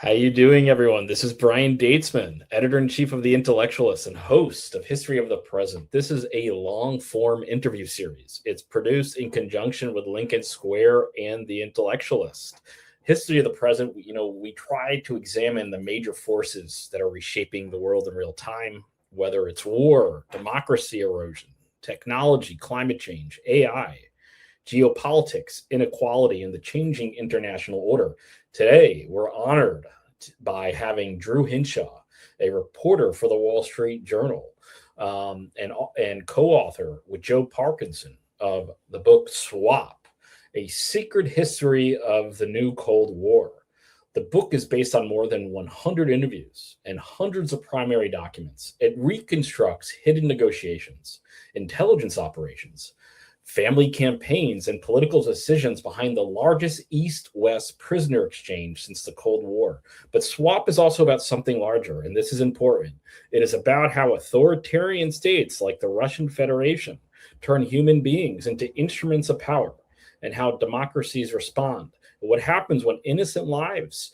How you doing, everyone? This is Brian Daitzman, editor-in-chief of The Intellectualist and host of History of the Present. This is a long-form interview series. It's produced in conjunction with Lincoln Square and The Intellectualist. History of the Present, we try to examine the major forces that are reshaping the world in real time, whether it's war, democracy erosion, technology, climate change, AI, geopolitics, inequality, and the changing international order. Today, we're honored by having Drew Hinshaw, a reporter for the Wall Street Journal, and co-author with Joe Parkinson of the book Swap, A Secret History of the New Cold War. The book is based on more than 100 interviews and hundreds of primary documents. It reconstructs hidden negotiations, intelligence operations, family campaigns, and political decisions behind the largest East-West prisoner exchange since the Cold War. But SWAP is also about something larger, and this is important. It is about how authoritarian states like the Russian Federation turn human beings into instruments of power, and how democracies respond. What happens when innocent lives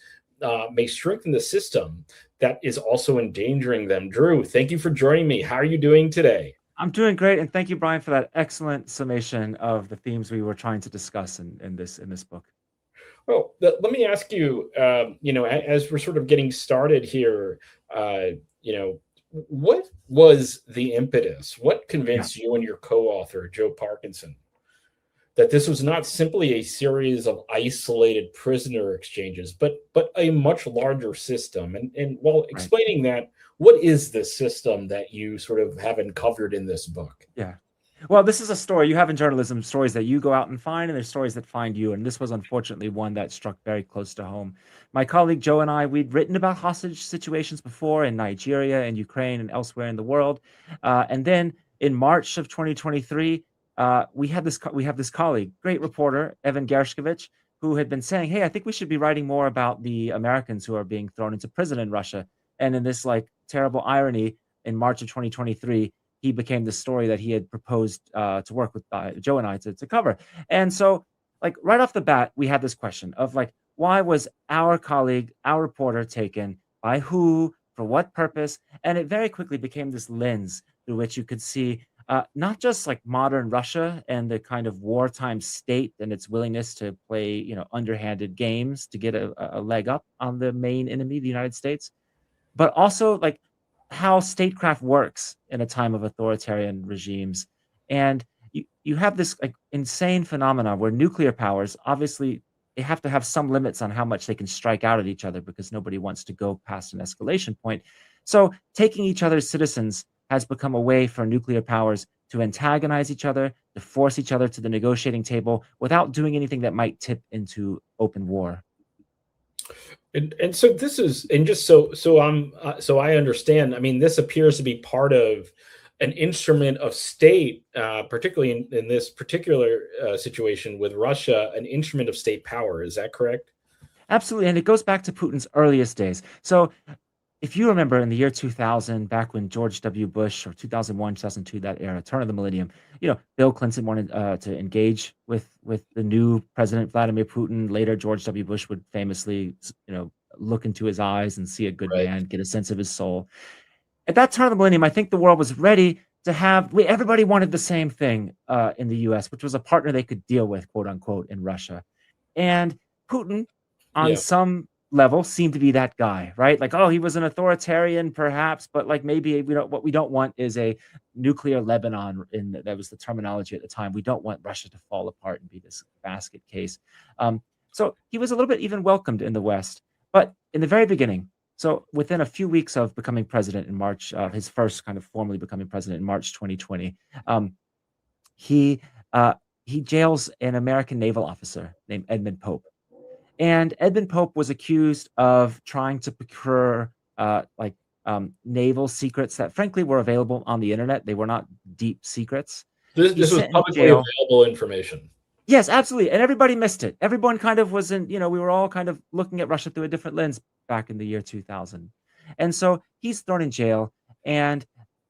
may strengthen the system that is also endangering them. Drew, thank you for joining me. How are you doing today? I'm doing great, and thank you, Brian, for that excellent summation of the themes we were trying to discuss in this book. Well, let me ask you, as we're sort of getting started here, what was the impetus? What Yeah. convinced you and your co-author, Joe Parkinson, that this was not simply a series of isolated prisoner exchanges, but a much larger system? And while Right. explaining that, what is this system that you sort of have uncovered in this book? Yeah. Well, this is a story you have in journalism, stories that you go out and find, and there's stories that find you. And this was unfortunately one that struck very close to home. My colleague Joe and I, we'd written about hostage situations before in Nigeria and Ukraine and elsewhere in the world. And then in March of 2023, we have this colleague, great reporter, Evan Gershkovich, who had been saying, "Hey, I think we should be writing more about the Americans who are being thrown into prison in Russia." And in this like terrible irony, in March of 2023, he became the story that he had proposed to work with Joe and I to cover. And so, like right off the bat, we had this question of like, why was our colleague, our reporter, taken by who, for what purpose? And it very quickly became this lens through which you could see not just like modern Russia and the kind of wartime state and its willingness to play, underhanded games to get a leg up on the main enemy, the United States, but also like how statecraft works in a time of authoritarian regimes. And you have this like insane phenomena where nuclear powers obviously they have to have some limits on how much they can strike out at each other because nobody wants to go past an escalation point. So taking each other's citizens has become a way for nuclear powers to antagonize each other, to force each other to the negotiating table without doing anything that might tip into open war. And so this is, and just so I understand. I mean, this appears to be part of an instrument of state, particularly in this particular situation with Russia, an instrument of state power. Is that correct? Absolutely, and it goes back to Putin's earliest days. So if you remember in the year 2000, back when George W. Bush, or 2001, 2002, that era, turn of the millennium, Bill Clinton wanted to engage with the new president, Vladimir Putin. Later, George W. Bush would famously, look into his eyes and see a good Right. man, get a sense of his soul. At that turn of the millennium, I think the world was ready to have, everybody wanted the same thing in the US, which was a partner they could deal with, quote unquote, in Russia. And Putin, on Yeah. some level, seemed to be that guy, right? Like, oh, he was an authoritarian, perhaps, but like maybe what we don't want is a nuclear Lebanon. That was the terminology at the time. We don't want Russia to fall apart and be this basket case. So he was a little bit even welcomed in the West, but in the very beginning. So within a few weeks of becoming president in March, his first kind of formally becoming president in March 2020, he he jails an American naval officer named Edmund Pope. And Edmund Pope was accused of trying to procure naval secrets that frankly were available on the internet. They were not deep secrets. This He's was sent in publicly jail. available information. Yes, absolutely. And everybody missed it. Everyone kind of was in, we were all kind of looking at Russia through a different lens back in the year 2000. And so he's thrown in jail. And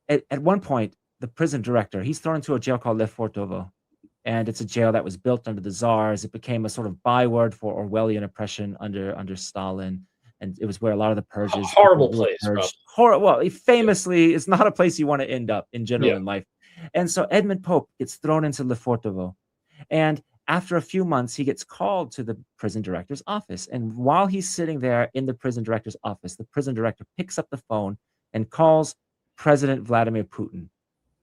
at one point, the prison director, he's thrown into a jail called Lefortovo. And it's a jail that was built under the czars. It became a sort of byword for Orwellian oppression under Stalin. and it was where a lot of the purges. Horrible place, Well, famously, it's not a place you want to end up in general in life. And so Edmund Pope gets thrown into Lefortovo, and after a few months, he gets called to the prison director's office. And while he's sitting there in the prison director's office, the prison director picks up the phone and calls President Vladimir Putin,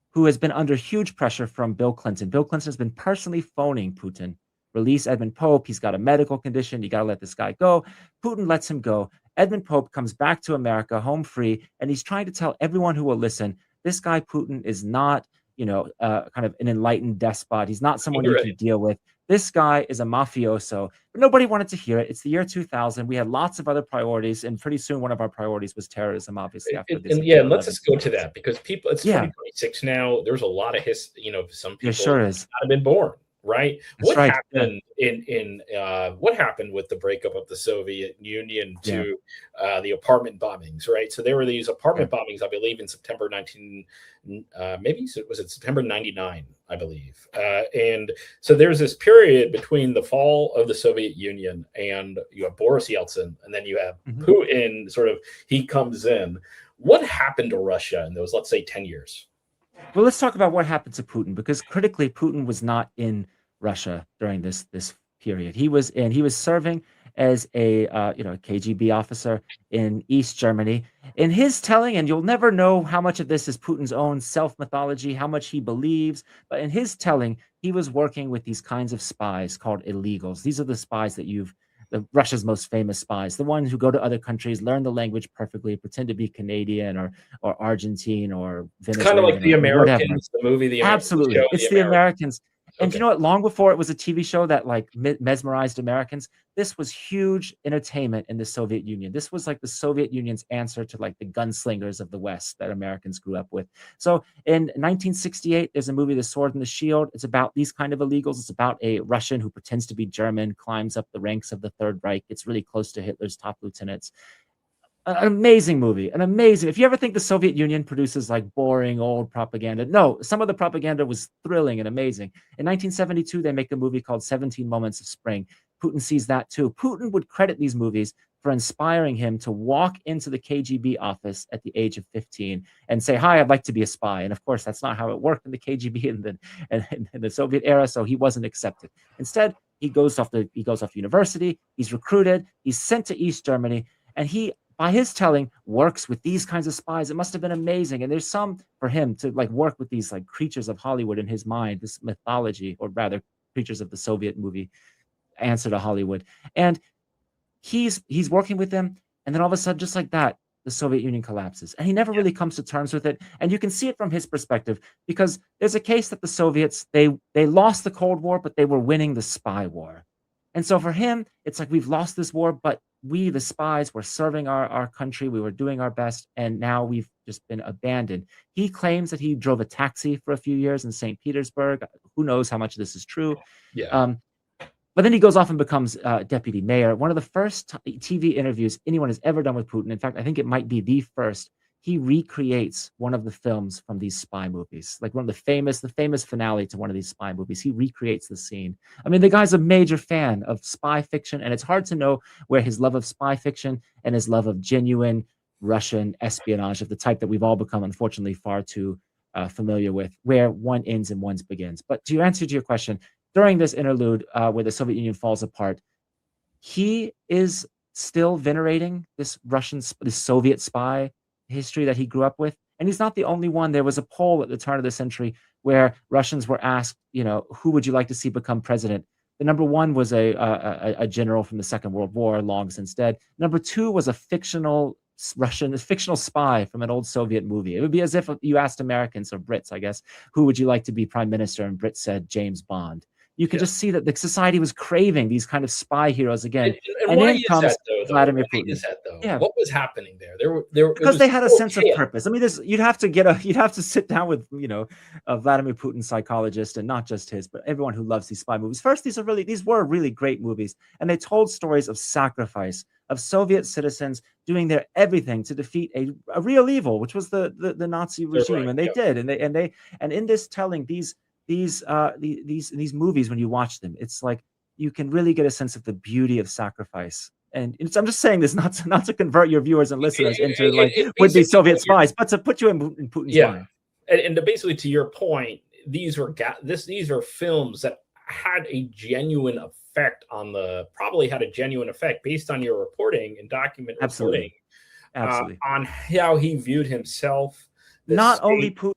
who has been under huge pressure from Bill Clinton. Bill Clinton has been personally phoning Putin, release Edmund Pope. He's got a medical condition. You got to let this guy go. Putin lets him go. Edmund Pope comes back to America home free, and he's trying to tell everyone who will listen, this guy Putin is not, kind of an enlightened despot. He's not someone you can deal with. This guy is a mafioso, but nobody wanted to hear it. It's the year 2000. We had lots of other priorities, and pretty soon one of our priorities was terrorism, obviously. Let's just go to that, because people, it's 2026 now. There's a lot of some people have been born. Right. What happened what happened with the breakup of the Soviet Union to the apartment bombings? Right. So there were these apartment bombings, I believe, in September 19, was it September 99, I believe. And so there's this period between the fall of the Soviet Union and you have Boris Yeltsin, and then you have Putin. Sort of, he comes in. What happened to Russia in those, let's say, 10 years? Well, let's talk about what happened to Putin, because critically, Putin was not in Russia during this period. He was serving as a KGB officer in East Germany. In his telling, and you'll never know how much of this is Putin's own self-mythology, how much he believes, but in his telling, he was working with these kinds of spies called illegals. These are the spies that Russia's most famous spies, the ones who go to other countries, learn the language perfectly, pretend to be Canadian or Argentine or Venezuelan. It's kind of like The Americans, the movie. Absolutely. It's The Americans. And you know what? Long before it was a TV show that like mesmerized Americans, this was huge entertainment in the Soviet Union. This was like the Soviet Union's answer to like the gunslingers of the West that Americans grew up with. So in 1968, there's a movie, The Sword and the Shield. It's about these kind of illegals. It's about a Russian who pretends to be German, climbs up the ranks of the Third Reich, gets really close to Hitler's top lieutenants. An amazing movie, if you ever think the Soviet Union produces like boring old propaganda, no, some of the propaganda was thrilling and amazing. In 1972, they make a movie called 17 Moments of Spring. Putin sees that too. Putin would credit these movies for inspiring him to walk into the KGB office at the age of 15 and say, hi, I'd like to be a spy. And of course, that's not how it worked in the KGB in the Soviet era, so he wasn't accepted. Instead, he goes off university, he's recruited, he's sent to East Germany, and he, by his telling, works with these kinds of spies. It must have been amazing. And there's some for him to like work with these like creatures of Hollywood in his mind, this mythology, or rather creatures of the Soviet movie answer to Hollywood. And he's working with them. And then all of a sudden, just like that, the Soviet Union collapses. And he never really comes to terms with it. And you can see it from his perspective, because there's a case that the Soviets, they lost the Cold War, but they were winning the spy war. And so for him, it's like, we've lost this war, but we, the spies, were serving our country. We were doing our best. And now we've just been abandoned. He claims that he drove a taxi for a few years in St. Petersburg. Who knows how much of this is true? But then he goes off and becomes deputy mayor. One of the first TV interviews anyone has ever done with Putin. In fact, I think it might be the first. He recreates one of the films from these spy movies, like the famous finale to one of these spy movies. He recreates the scene. I mean, the guy's a major fan of spy fiction, and it's hard to know where his love of spy fiction and his love of genuine Russian espionage of the type that we've all become, unfortunately, far too familiar with, where one ends and one begins. But to answer to your question, during this interlude where the Soviet Union falls apart, he is still venerating this Soviet spy history that he grew up with. And he's not the only one. There was a poll at the turn of the century where Russians were asked, who would you like to see become president? The number one was a general from the Second World War, long since dead. Number two was a fictional spy from an old Soviet movie. It would be as if you asked Americans, or Brits, I guess, who would you like to be prime minister? And Brits said James Bond. You could just see that the society was craving these kind of spy heroes again. And why is that, though? Vladimir Putin. Why is that, though? Yeah. What was happening there? Because they had a sense of purpose. I mean, you'd have to sit down with a Vladimir Putin psychologist, and not just his, but everyone who loves these spy movies. First, these were really great movies, and they told stories of sacrifice of Soviet citizens doing their everything to defeat a real evil, which was the Nazi regime, and they did. And in this telling, these movies, when you watch them, it's like you can really get a sense of the beauty of sacrifice And I'm just saying this not to convert your viewers and listeners into like would-be basically Soviet spies, but to put you in Putin's yeah, mind. and basically to your point, these are films that had a genuine effect probably had a genuine effect based on your reporting and document Absolutely. reporting Absolutely. on how he viewed himself. Not only Putin,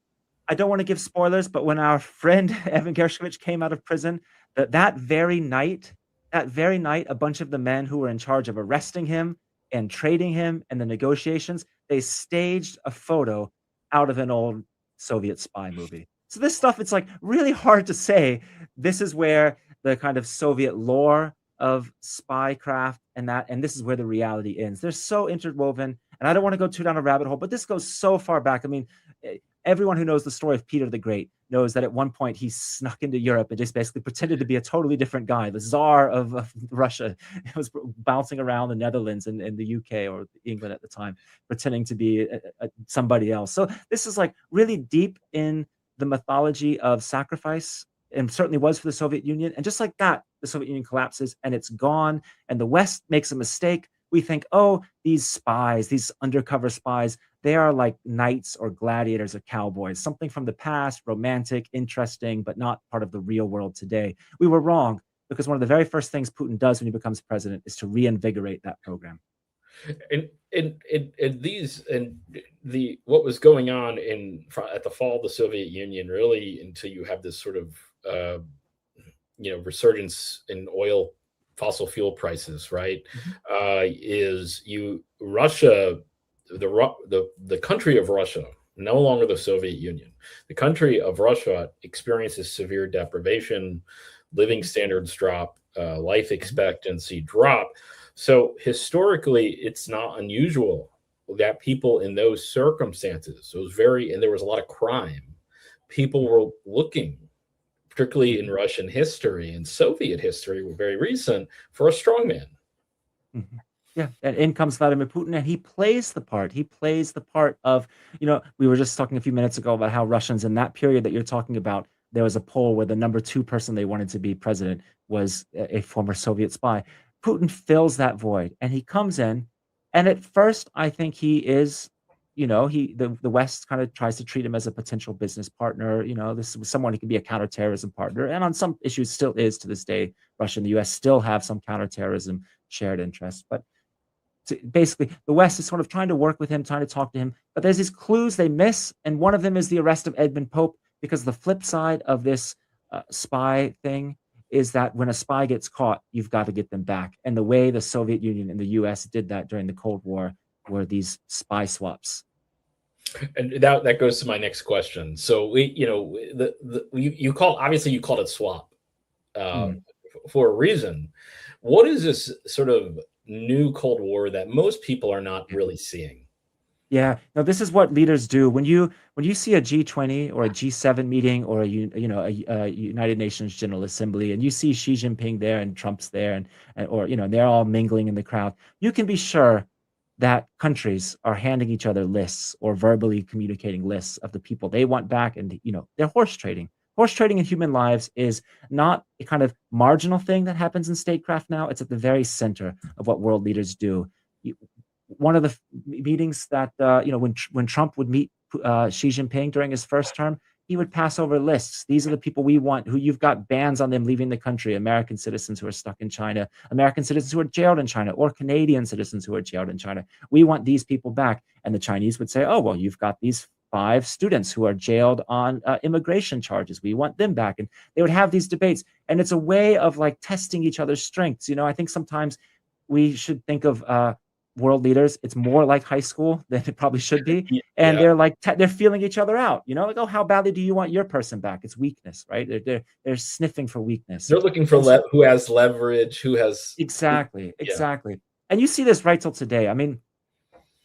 I don't want to give spoilers, but when our friend Evan Gershkovich came out of prison, that very night, a bunch of the men who were in charge of arresting him and trading him and the negotiations, they staged a photo out of an old Soviet spy movie. So this stuff, it's like really hard to say. This is where the kind of Soviet lore of spycraft and this is where the reality ends. They're so interwoven, and I don't want to go too down a rabbit hole, but this goes so far back. I mean, everyone who knows the story of Peter the Great knows that at one point he snuck into Europe and just basically pretended to be a totally different guy. The Tsar of Russia was bouncing around the Netherlands and the UK or England at the time, pretending to be somebody else. So this is like really deep in the mythology of sacrifice, and certainly was for the Soviet Union. And just like that, the Soviet Union collapses and it's gone, and the West makes a mistake. We think, oh, these spies, these undercover spies, they are like knights or gladiators or cowboys, something from the past, romantic, interesting, but not part of the real world today. We were wrong, because one of the very first things Putin does when he becomes president is to reinvigorate that program. And what was going on at the fall of the Soviet Union, really, until you have this sort of resurgence in fossil fuel prices, right? Russia, the country of Russia, no longer the Soviet Union, the country of Russia experiences severe deprivation, living standards drop, life expectancy drop. So historically, it's not unusual that people in those circumstances, and there was a lot of crime, people were looking, particularly in Russian history and Soviet history, were very recent, for a strongman. Mm-hmm. Yeah, and in comes Vladimir Putin, and he plays the part. He plays the part of, we were just talking a few minutes ago about how Russians in that period that you're talking about, there was a poll where the number 2 person they wanted to be president was a former Soviet spy. Putin fills that void, and he comes in, and at first I think he is, the West kind of tries to treat him as a potential business partner. This was someone who can be a counterterrorism partner, and on some issues still is to this day. Russia and the U.S. still have some counterterrorism shared interests, but basically the West is sort of trying to work with him, trying to talk to him, but there's these clues they miss, and one of them is the arrest of Edmund Pope, because the flip side of this spy thing is that when a spy gets caught, you've got to get them back. And the way the Soviet Union and the US did that during the Cold War were these spy swaps. And that goes to my next question. So you called it swap for a reason. What is this sort of new Cold War that most people are not really seeing? Yeah, no, this is what leaders do. When you see a G20 or a G7 meeting or a United Nations General Assembly, and you see Xi Jinping there and Trump's there, and they're all mingling in the crowd, you can be sure that countries are handing each other lists or verbally communicating lists of the people they want back, and they're horse trading. Horse trading in human lives is not a kind of marginal thing that happens in statecraft now. It's at the very center of what world leaders do. One of the meetings that when Trump would meet Xi Jinping during his first term, he would pass over lists. These are the people we want, who you've got bans on them leaving the country: American citizens who are stuck in China, American citizens who are jailed in China, or Canadian citizens who are jailed in China. We want these people back. And the Chinese would say, oh, well, you've got these 5 students who are jailed on immigration charges. We want them back. And they would have these debates. And it's a way of like testing each other's strengths. I think sometimes we should think of world leaders, it's more like high school than it probably should be. And they're like, they're feeling each other out, like, oh, how badly do you want your person back? It's weakness, right? They're sniffing for weakness. They're looking for who has leverage, who has. Exactly. And you see this right till today. I mean,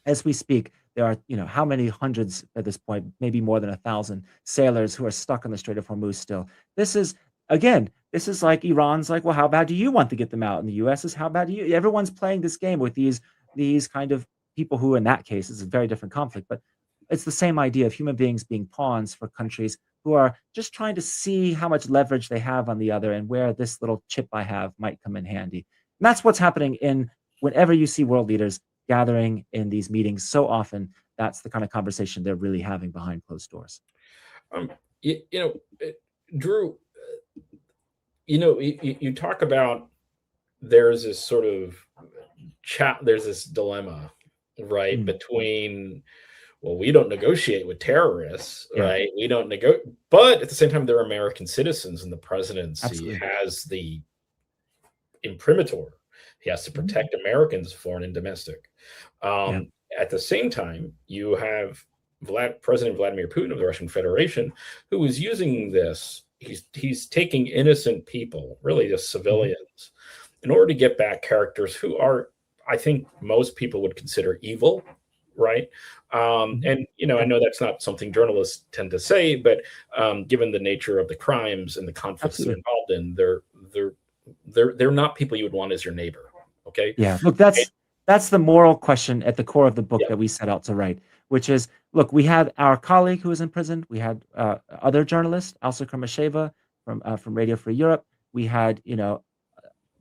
as we speak, there are, how many hundreds at this point, maybe more than 1,000 sailors who are stuck on the Strait of Hormuz still. This is like Iran's like, well, how bad do you want to get them out? And the US is, how bad do you? Everyone's playing this game with these kind of people who, in that case, is a very different conflict, but it's the same idea of human beings being pawns for countries who are just trying to see how much leverage they have on the other and where this little chip I have might come in handy. And that's what's happening in whenever you see world leaders gathering in these meetings, so often that's the kind of conversation they're really having behind closed doors. Drew, you talk about there's this sort of there's this dilemma, right, between, well, we don't negotiate with terrorists, right? We don't negotiate, but at the same time, they're American citizens, and the presidency has the imprimatur. He has to protect Americans, foreign and domestic. At the same time, you have President Vladimir Putin of the Russian Federation, who is using this. He's taking innocent people, really just civilians, in order to get back characters who are, I think, most people would consider evil, right? And I know that's not something journalists tend to say, but given the nature of the crimes and the conflicts they're involved in, they're not people you would want as your neighbor. Okay. Yeah. Look, that's the moral question at the core of the book that we set out to write, which is, look, we had our colleague who was in prison. We had other journalists, Elsa Kurmasheva from Radio Free Europe. We had,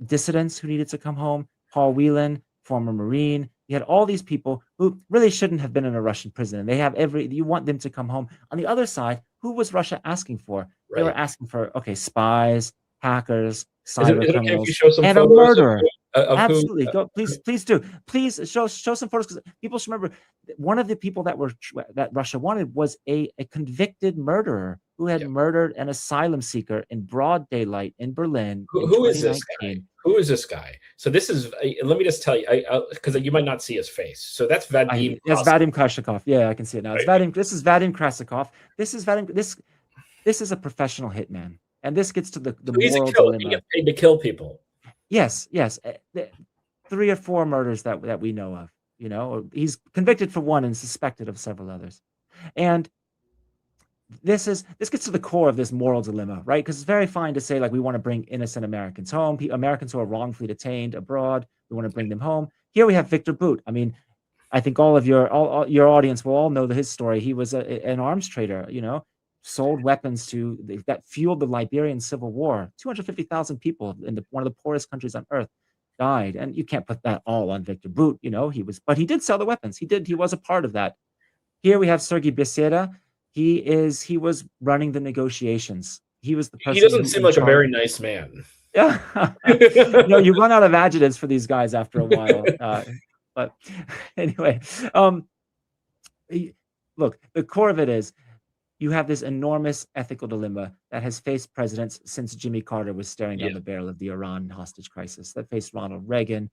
dissidents who needed to come home, Paul Whelan, former Marine. You had all these people who really shouldn't have been in a Russian prison. And they have you want them to come home. On the other side, who was Russia asking for? They were asking for, spies, hackers, cyber criminals, and a murderer. Absolutely. Please do. Please show some photos, because people should remember one of the people that Russia wanted was a convicted murderer who had murdered an asylum seeker in broad daylight in Berlin. Who is this guy? Who is this guy? So this is, let me just tell you, because you might not see his face. So that's Vadim. That's Vadim Krasnikov. Yeah, I can see it now. It's Vadim. This is Vadim Krasnikov. This is a professional hitman, and this gets to the moral dilemma. He gets paid to kill people. Yes. 3 or 4 murders that we know of. He's convicted for one and suspected of several others. And this gets to the core of this moral dilemma, right? Because it's very fine to say, like, we want to bring innocent Americans home, Americans who are wrongfully detained abroad. We want to bring them home. Here we have Victor Bout. I mean, I think all of your audience will all know his story. He was an arms trader, sold weapons that fueled the Liberian Civil War. 250,000 people in one of the poorest countries on earth died, and you can't put that all on Victor Bout. But he did sell the weapons. He was a part of that. Here we have Sergei Beseda. He was running the negotiations. He was the person. He doesn't seem like a very nice man. Yeah, you run out of adjectives for these guys after a while. But anyway, look, the core of it is, you have this enormous ethical dilemma that has faced presidents since Jimmy Carter was staring down the barrel of the Iran hostage crisis, that faced Ronald Reagan,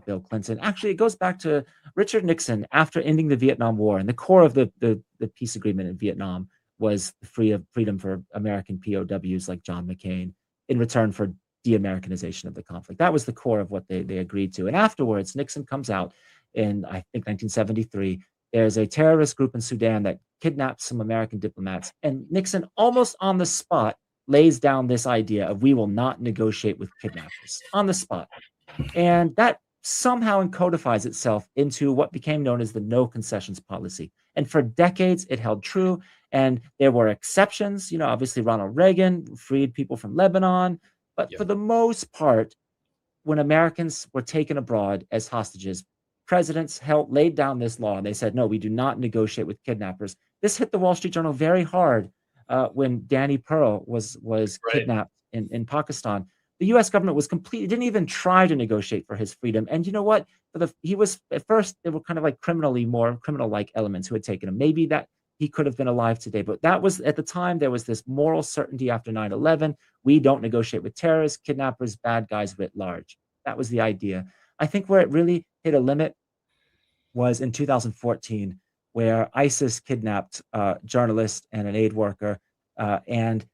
Bill Clinton. Actually, it goes back to Richard Nixon after ending the Vietnam War. And the core of the peace agreement in Vietnam was freedom for American POWs like John McCain in return for de-Americanization of the conflict. That was the core of what they agreed to. And afterwards, Nixon comes out in, I think, 1973. There's a terrorist group in Sudan that kidnaps some American diplomats. And Nixon, almost on the spot, lays down this idea of, we will not negotiate with kidnappers, on the spot. And that somehow codifies itself into what became known as the no concessions policy. And for decades, it held true. And there were exceptions. Obviously, Ronald Reagan freed people from Lebanon. But for the most part, when Americans were taken abroad as hostages, presidents laid down this law, and they said, no, we do not negotiate with kidnappers. This hit the Wall Street Journal very hard when Danny Pearl was kidnapped in Pakistan. The U.S. government didn't even try to negotiate for his freedom. And you know what? He was, at first, they were kind of like more criminal-like elements who had taken him. Maybe that he could have been alive today. But that was, at the time, there was this moral certainty after 9/11. We don't negotiate with terrorists, kidnappers, bad guys writ large. That was the idea. I think where it really hit a limit was in 2014, where ISIS kidnapped a journalist and an aid worker, and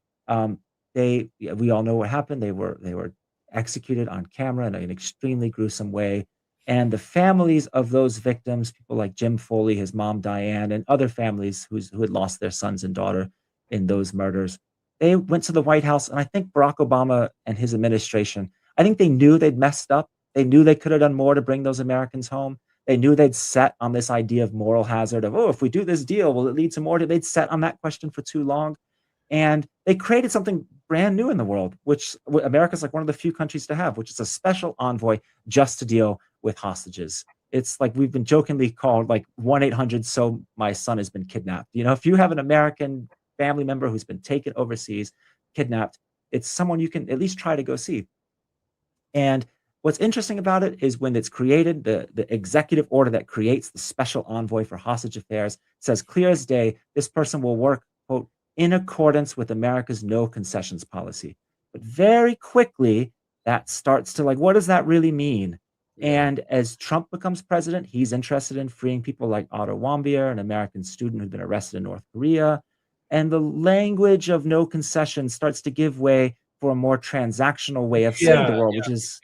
we all know what happened. They were executed on camera in an extremely gruesome way. And the families of those victims, people like Jim Foley, his mom Diane, and other families who had lost their sons and daughter in those murders, they went to the White House, and I think Barack Obama and his administration, I think they knew they'd messed up. They knew they could have done more to bring those Americans home. They knew they'd set on this idea of moral hazard of, if we do this deal, will it lead to more? They'd set on that question for too long. And they created something brand new in the world, which America's like one of the few countries to have, which is a special envoy just to deal with hostages. It's like we've been jokingly called like 1-800 so my son has been kidnapped. If you have an American family member who's been taken overseas, kidnapped, it's someone you can at least try to go see. And what's interesting about it is when it's created, the executive order that creates the special envoy for hostage affairs says clear as day, this person will work, quote, in accordance with America's no concessions policy. But very quickly, that starts to what does that really mean? Yeah. And as Trump becomes president, he's interested in freeing people like Otto Warmbier, an American student who'd been arrested in North Korea. And the language of no concessions starts to give way for a more transactional way of seeing the world, which is,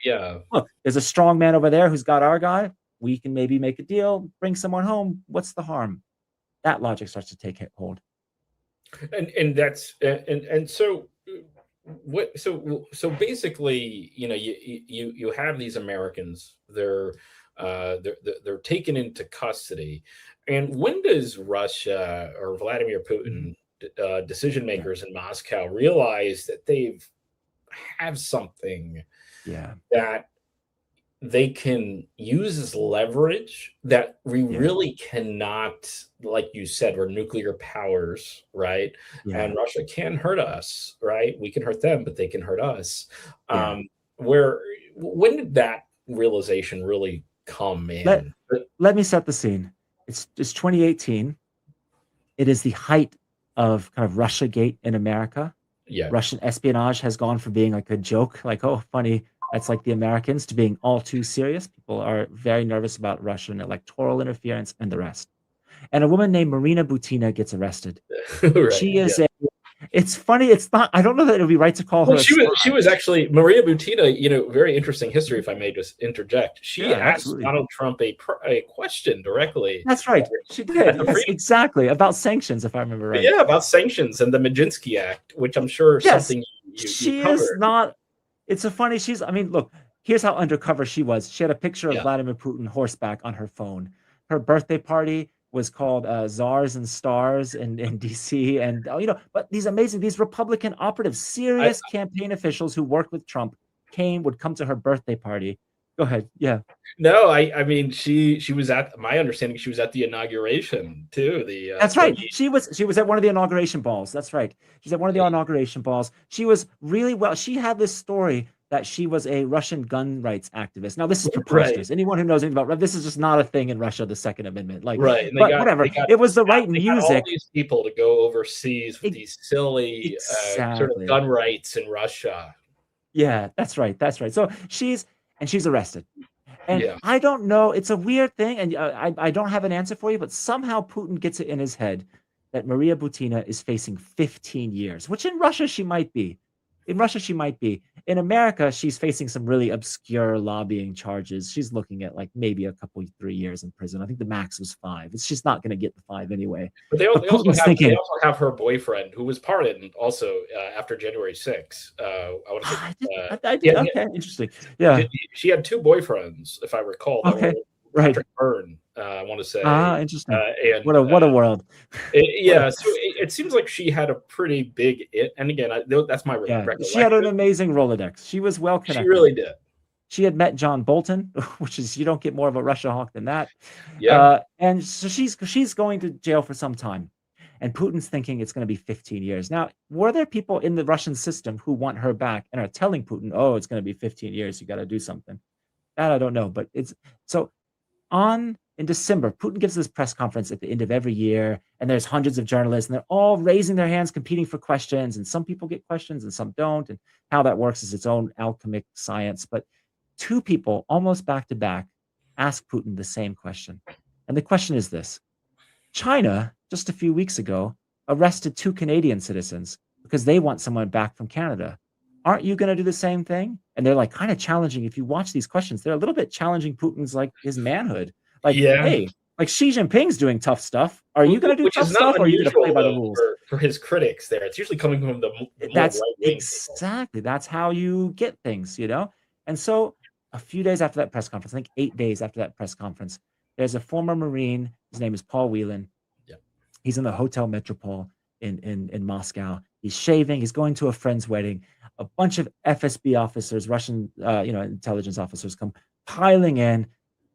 look, there's a strong man over there who's got our guy. We can maybe make a deal, bring someone home. What's the harm? That logic starts to take hold. And that's and so what so basically, you have these Americans, they're taken into custody. And when does Russia or Vladimir Putin, decision makers in Moscow, realize that have something that they can use as leverage that we really cannot, like you said, we're nuclear powers, right? And Russia can hurt us, right? We can hurt them, but they can hurt us. When did that realization really come in? Let me set the scene. It's 2018. It is the height of kind of Russiagate in America. Russian espionage has gone from being like a joke, like, oh, funny, that's like the Americans, to being all too serious. People are very nervous about Russian electoral interference and the rest. And a woman named Marina Butina gets arrested. She is it's funny. It's not, I don't know that it would be right to call her. She was actually Maria Butina, very interesting history, if I may just interject. She asked Donald Trump a question directly. That's right. She did. Yes, exactly. About sanctions, if I remember right. Yeah, about sanctions and the Majinsky Act, which I'm sure something she is not. It's a funny, look, here's how undercover she was. She had a picture of Vladimir Putin horseback on her phone. Her birthday party was called Czars and Stars in DC. And, but these Republican operatives, serious campaign officials who worked with Trump would come to her birthday party. Go ahead. Yeah. No, I mean, she was at, my understanding, she was at the inauguration too. That's right. She was at one of the inauguration balls. That's right. She's at one of the inauguration balls. She was really well. She had this story that she was a Russian gun rights activist. Now, this is preposterous. Anyone who knows anything about this is just not a thing in Russia, the Second Amendment. But whatever. It was the right music. All these people to go overseas with these silly sort of gun rights in Russia. Yeah, that's right. That's right. So she's arrested. And I don't know. It's a weird thing. And I don't have an answer for you, but somehow Putin gets it in his head that Maria Butina is facing 15 years, which in Russia she might be. In America, she's facing some really obscure lobbying charges. She's looking at maybe a couple, 3 years in prison. I think the max was 5. She's not going to get the 5 anyway. But they also have her boyfriend, who was pardoned also after January 6th. I did. Okay, interesting. Yeah. She had 2 boyfriends, if I recall. Okay. Right. Patrick Byrne, I want to say. Interesting. And what a world. So it seems like she had a pretty big and again, that's my recollection. She had an amazing Rolodex. She was well connected. She really did. She had met John Bolton, which is, you don't get more of a Russia hawk than that. And so she's going to jail for some time. And Putin's thinking it's going to be 15 years. Now, were there people in the Russian system who want her back and are telling Putin, oh, it's going to be 15 years, you got to do something? That I don't know. But it's so in December, Putin gives this press conference at the end of every year, and there's hundreds of journalists, and they're all raising their hands, competing for questions, and some people get questions and some don't, and how that works is its own alchemic science. But 2 people, almost back to back, ask Putin the same question. And the question is this: China, just a few weeks ago, arrested 2 Canadian citizens because they want someone back from Canada. Aren't you going to do the same thing? And they're kind of challenging. If you watch these questions, they're a little bit challenging Putin's his manhood. Hey, Xi Jinping's doing tough stuff. Are you going to do tough stuff, or are you going to play by the rules? For his critics, there, it's usually coming from the that's exactly. That's how you get things, And so, a few days after that press conference, I think 8 days after that press conference, there's a former Marine. His name is Paul Whelan. He's in the Hotel Metropole in Moscow. He's shaving. He's going to a friend's wedding. A bunch of FSB officers, Russian, intelligence officers, come piling in.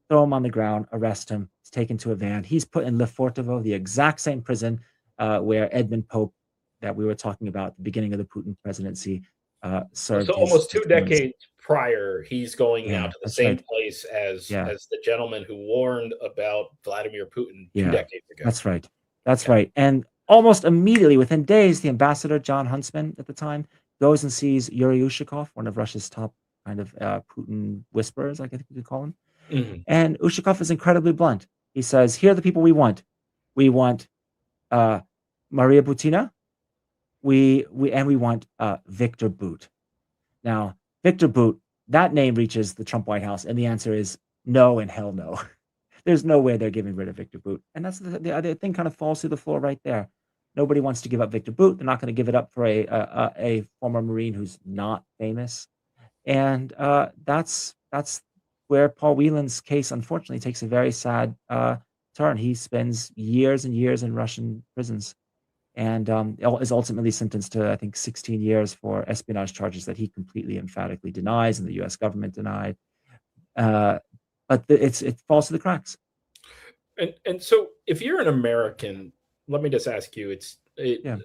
throw him on the ground, arrest him. He's taken to a van. He's put in Lefortovo, the exact same prison where Edmund Pope, that we were talking about at the beginning of the Putin presidency, So served almost his two terms. decades prior, he's going now Yeah, to the that's same right. place as Yeah, the gentleman who warned about Vladimir Putin 2 yeah, decades ago. that's right. That's Yeah. right. And almost immediately, within days, the ambassador, John Huntsman, at the time, goes and sees Yuri Ushakov, one of Russia's top kind of Putin whisperers, like I think you could call him. Mhm. And Ushakov is incredibly blunt. He says, "Here are the people we want. We want uh, Maria Butina. We want Victor Bout." Now, Victor Bout, that name reaches the Trump White House, and the answer is no and hell no. There's no way they're getting rid of Victor Bout, and that's the other thing. Kind of falls through the floor right there. Nobody wants to give up Victor Bout. They're not going to give it up for a former Marine who's not famous, and that's where Paul Whelan's case unfortunately takes a very sad turn. He spends years and years in Russian prisons, and is ultimately sentenced to, I think, 16 years for espionage charges that he completely emphatically denies, and the U.S. government denied. Uh, but it falls through the cracks. And so if you're an American, let me just ask you, Yeah.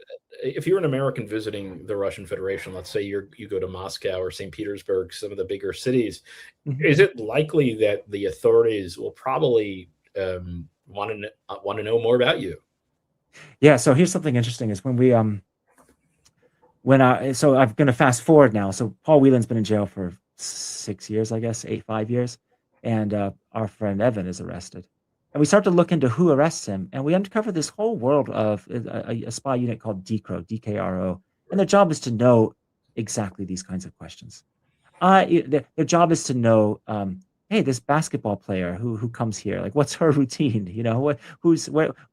if you're an American visiting the Russian Federation, let's say you go to Moscow or St. Petersburg, some of the bigger cities, Mhm. is it likely that the authorities will probably want to know more about you? Yeah. So here's something interesting: is when I so I'm gonna fast forward now. So Paul Whelan's been in jail for 6 years, I guess, 5 years, and our friend Evan is arrested. And we start to look into who arrests him, and we uncover this whole world of a spy unit called DKRO, DKRO, and their job is to know exactly these kinds of questions. Their job is to know, hey, this basketball player who comes here, like, what's her routine?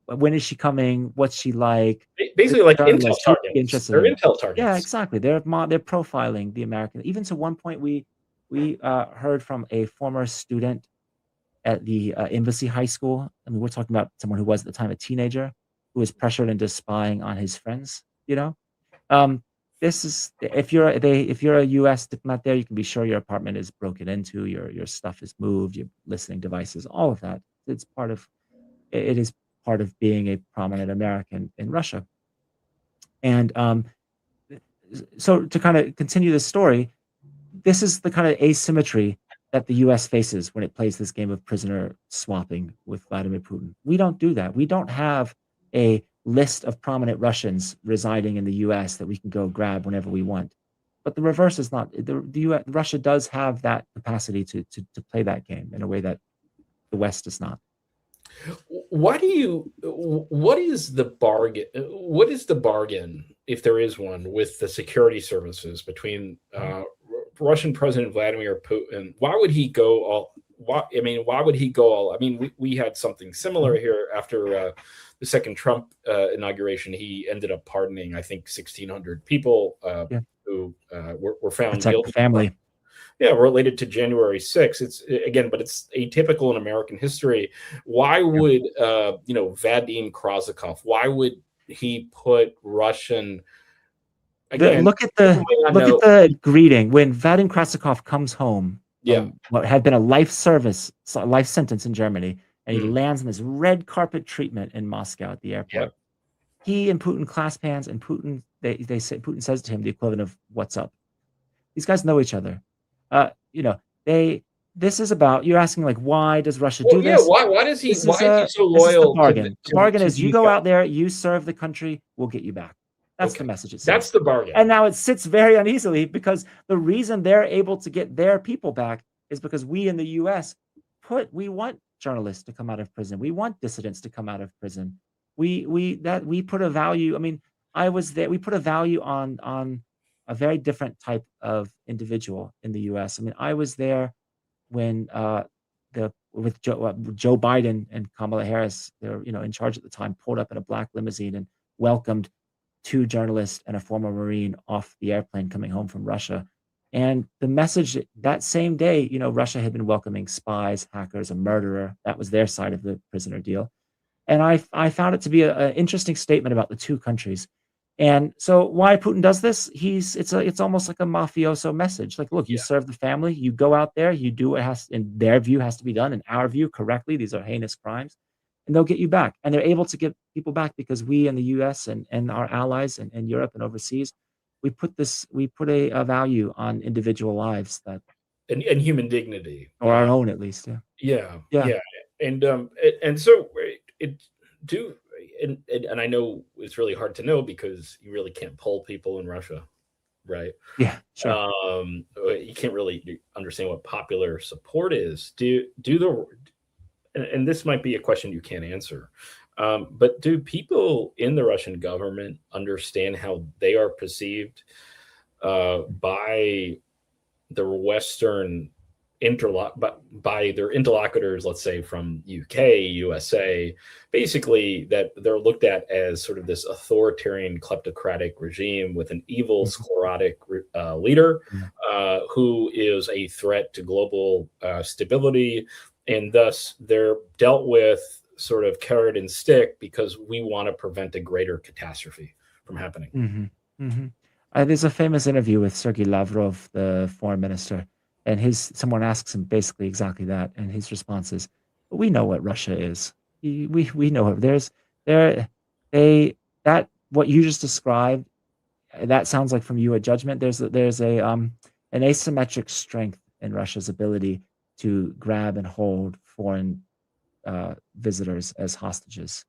When is she coming? What's she like? This Basically, like intel journalist, who would be targets. interested They're in? intel Yeah, targets. exactly. They're profiling the American. Even to one point, we heard from a former student at the embassy high school. I mean, we're talking about someone who was at the time a teenager who was pressured into spying on his friends. Um, this is if you're a US diplomat there, you can be sure your apartment is broken into, your stuff is moved, your listening devices, all of that. It is part of being a prominent American in Russia. And so to kind of continue the story, this is the kind of asymmetry that the US faces when it plays this game of prisoner swapping with Vladimir Putin. We don't do that. We don't have a list of prominent Russians residing in the US that we can go grab whenever we want. But the reverse is not the US, Russia does have that capacity to play that game in a way that the West does not. What is the bargain? What is the bargain, if there is one, with the security services between Mhm. Russian President Vladimir Putin? Why would he go all? Why would he go all? I mean, we had something similar Mhm. here after the second Trump inauguration. He ended up pardoning, I think, 1,600 people Yeah. who were found Protect the guilty. family. Yeah, related to January 6th. It's again, but it's atypical in American history. Why Yeah. would Vadim Krasikov? Why would he put Russian The again? People might not look at know. the greeting when Vadim Krasikov comes home Yeah, from what had been a life sentence in Germany, and he mm, lands in this red carpet treatment in Moscow at the yeah. airport. He and Putin clasp hands, and they say Putin says to him the equivalent of "What's up?" These guys know each other. Uh, you know, they This is about you're asking like, why does Russia Well, do yeah. this? Why is he so This is the loyal bargain. The bargain to is you these go guys? out there, you serve the country, we'll get you back. That's the Okay, message it that's sends. the bargain. And now it sits very uneasily because the reason they're able to get their people back is because we in the US we want journalists to come out of prison. We want dissidents to come out of prison. We put a value. I mean, I was there. We put a value on a very different type of individual in the US. I mean, I was there when with Joe Biden and Kamala Harris, they're in charge at the time, pulled up in a black limousine and welcomed two journalists and a former Marine off the airplane coming home from Russia. And the message that same day, Russia had been welcoming spies, hackers, a murderer. That was their side of the prisoner deal. And I found it to be an interesting statement about the two countries. And so why Putin does this, it's almost like a mafioso message. Like, look, you Yeah. serve the family, you go out there, you do what has, in their view, has to be done, in our view, correctly. These are heinous crimes, and they'll get you back. And they're able to get people back because we in the US and our allies and Europe and overseas, we put a value on individual lives that, And human dignity. or our own at least. Yeah. Yeah, Yeah. yeah, and so it do, and I know it's really hard to know because you really can't poll people in Russia, right? Yeah. Sure. You can't really understand what popular support is. Do the and this might be a question you can't answer, but do people in the Russian government understand how they are perceived by the Western by their interlocutors, let's say from UK, USA, basically that they're looked at as sort of this authoritarian kleptocratic regime with an evil sclerotic leader who is a threat to global stability, and thus they're dealt with sort of carrot and stick because we want to prevent a greater catastrophe from happening. There's a famous interview with Sergei Lavrov, the foreign minister, and someone asks him basically exactly that, and his response is, "We know what Russia is. We know it. That what you just described. That sounds like from you a judgment. There's an asymmetric strength in Russia's ability to grab and hold foreign visitors as hostages."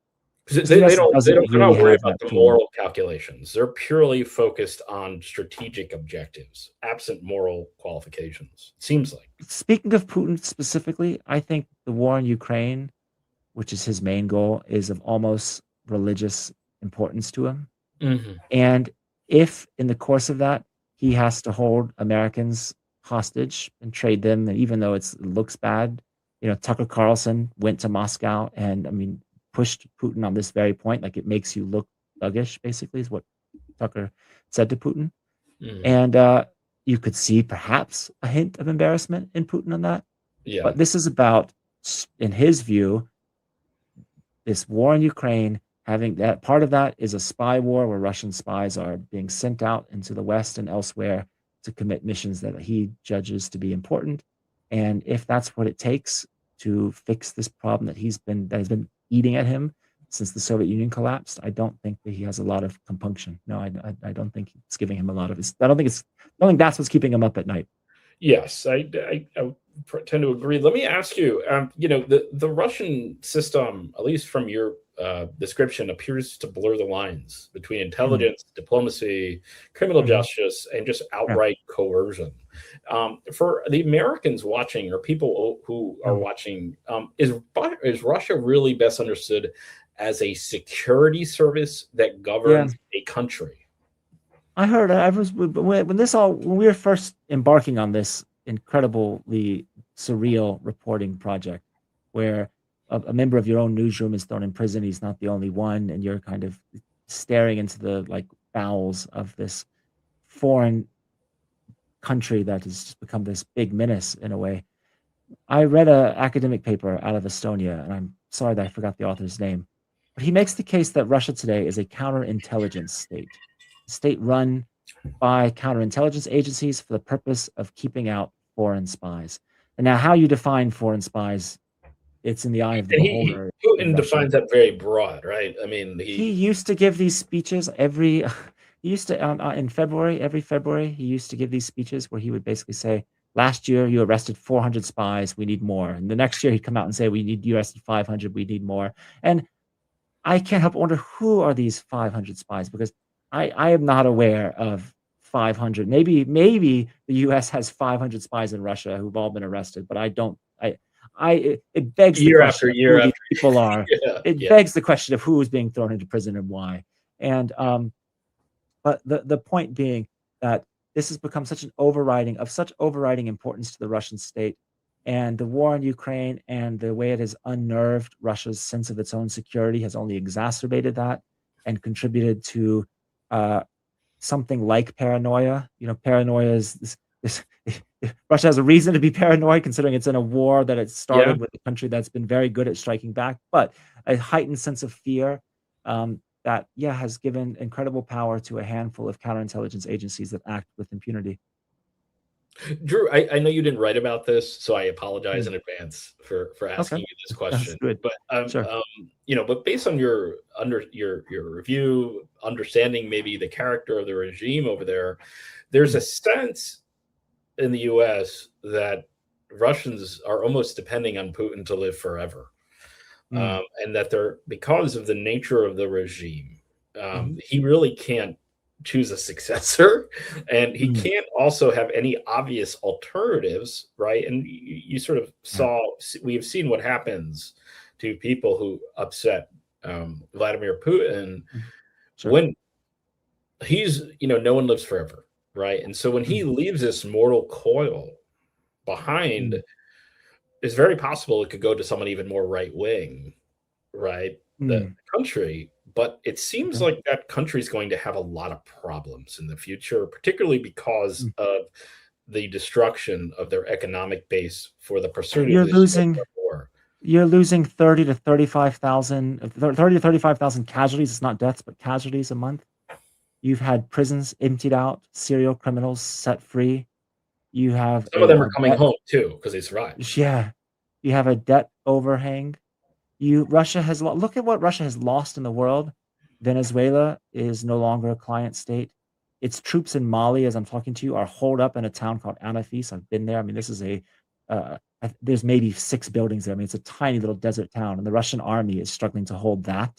They don't they're not worried about the tool. moral calculations. They're purely focused on strategic objectives, absent moral qualifications. It seems like. Speaking of Putin specifically, I think the war in Ukraine, which is his main goal, is of almost religious importance to him. And if in the course of that he has to hold Americans hostage and trade them, and even though it looks bad, Tucker Carlson went to Moscow and pushed Putin on this very point, like it makes you look thuggish, basically, is what Tucker said to Putin. And you could see perhaps a hint of embarrassment in Putin on that. Yeah. But this is about, in his view, this war in Ukraine, having that part of that is a spy war where Russian spies are being sent out into the West and elsewhere to commit missions that he judges to be important. And if that's what it takes to fix this problem that has been eating at him since the Soviet Union collapsed, I don't think that he has a lot of compunction. No, I don't think it's giving him a lot of. I don't think that's what's keeping him up at night. Yes, I tend to agree. Let me ask you. The Russian system, at least from your description, appears to blur the lines between intelligence, diplomacy, criminal justice, and just outright coercion. For the Americans watching, or people who are watching, is Russia really best understood as a security service that governs a country? I heard when we were first embarking on this incredibly surreal reporting project, where a member of your own newsroom is thrown in prison. He's not the only one, and you're kind of staring into the bowels of this foreign country that has just become this big menace in a way. I read an academic paper out of Estonia, and I'm sorry that I forgot the author's name, but he makes the case that Russia today is a counterintelligence state. State run by counterintelligence agencies for the purpose of keeping out foreign spies. And now how you define foreigin spies, it's in the eye of the beholder. Putin defines that very broad, right? He used to give these speeches in February, every February, he used to give these speeches where he would basically say, last year you arrested 400 spies, we need more. And the next year he'd come out and say, you arrested 500, we need more. And I can't help but wonder, who are these 500 spies? Because I am not aware of 500. Maybe the U.S. has 500 spies in Russia who've all been arrested, but I don't. It begs year the after question year of who after these people are. It begs the question of who is being thrown into prison and why. And but the point being that this has become such overriding importance to the Russian state, and the war in Ukraine and the way it has unnerved Russia's sense of its own security has only exacerbated that and contributed to something like paranoia. Paranoia is this Russia has a reason to be paranoid, considering it's in a war that it started with a country that's been very good at striking back, but a heightened sense of fear that that, has given incredible power to a handful of counterintelligence agencies that act with impunity. Drew, I know you didn't write about this, so I apologize Mm. in advance for Okay, asking you this that's question. good. But Sure. but based on your review, understanding maybe the character of the regime over there, there's a Mm. sense in the U.S. that Russians are almost depending on Putin to live forever, Mm. and that they're because of the nature of the regime, Mhm. he really can't choose a successor, and he Mm. can't also have any obvious alternatives, right? And you sort of Yeah. we have seen what happens to people who upset Vladimir Putin Mhm. Sure. when he's no one lives forever, right? And so when he Mm. leaves this mortal coil behind, Mm. it's very possible it could go to someone even more right wing, right? The Mm. country, but it seems Okay. like that country is going to have a lot of problems in the future, particularly because Mm. of the destruction of their economic base for the pursuit of You're this losing war. you're losing 30 to 35,000 30 to 35,000 casualties. It's not deaths, but casualties a month. You've had prisons emptied out, serial criminals set free. You have Some of them are a coming debt home too because they survived. yeah. You have a debt overhang. You Russia has look at what Russia has lost in the world. Venezuela is no longer a client state. Its troops in Mali, as I'm talking to you, are holed up in a town called Anafis. I've been there. I mean, this is there's maybe 6 buildings there. I mean, it's a tiny little desert town, and the Russian army is struggling to hold that